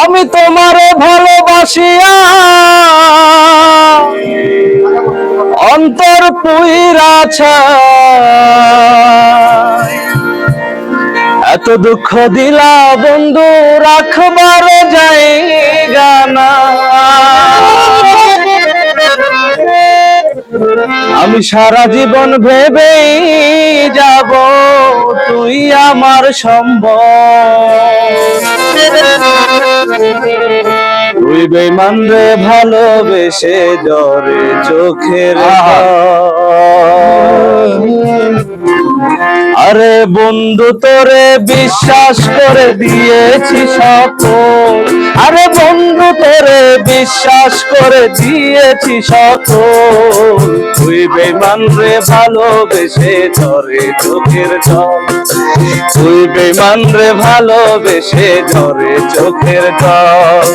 আমি তোমারে ভালোবাসিয়া অন্তর পুইরা ছাই, এত দুঃখ দিলা বন্ধু রাখবার জায়গা না। আমি সারা জীবন ভেবেই যাব তুই আমার সম্বল। তুই বেঈমান রে ভালোবেসে জরে চোখের আরে বন্ধু তোরে বিশ্বাস করে দিয়েছি সকল, আরে বন্ধু তোরে বিশ্বাস করে দিয়েছি সকল। তুই বেঈমান রে ভালোবেসে ঝরে চোখের জল, তুই বেঈমান রে ভালোবেসে ঝরে চোখের জল।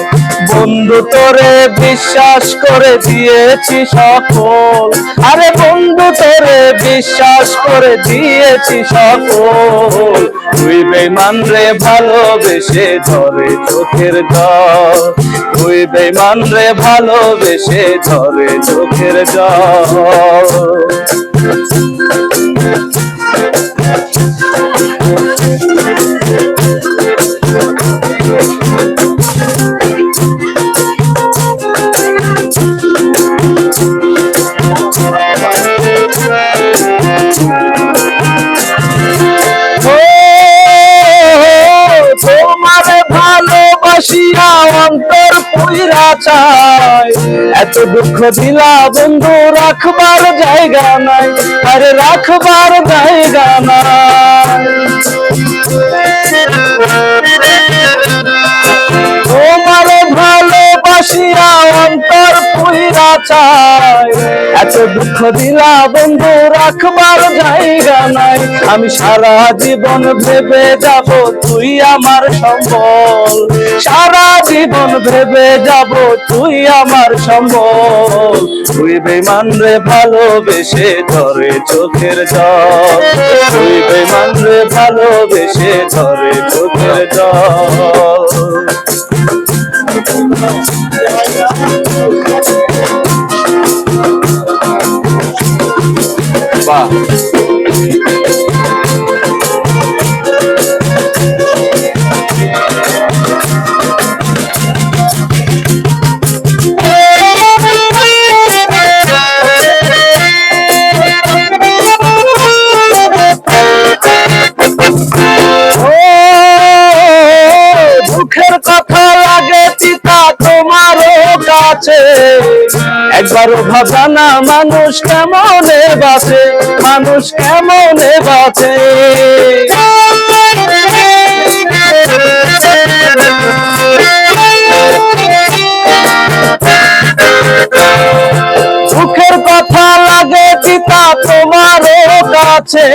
বন্ধু তোরে বিশ্বাস করে দিয়েছি সকল, আরে বন্ধু তোরে বিশ্বাস করে দিয়েছি সকল। তুই বেঈমান রে ভালোবেসে ঝরে চোখের জল, তুই বেঈমান রে ভালোবেসে ঝরে চোখের জল। তোমারে ভালোবাসিয়া অন্তর পুইরা চাই, এত দুঃখ দিলা বন্ধু রাখবার জায়গা নাই, আরে রাখবার জায়গা নাই। তোমারে ভালোবাসিয়া অন্তর পুইরা চাই, এত দুঃখ দিলা বন্ধু রাখবার জায়গা নাই। আমি সারা জীবন ভেবে যাব তুই আমার সম্বল, সারা জীবন ভেবে যাব তুই আমার সম্বল। তুই বেঈমান রে ভালোবেসে ঝরে চোখের জল, তুই বেঈমান রে ভালোবেসে ঝরে চোখের জল। বাহ দুঃখের কথা লাগে চিতা তোমারও কাছে, একবারও ভাবা না মানুষ কেমনে বাঁচে, মানুষ কেমনে বাঁচে। দুঃখের কথা লাগে চিতা তোমারও কাছে,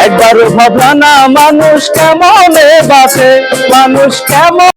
একবারও ভাবলা না মানুষ কেমনে বাঁচে, মানুষ কেমন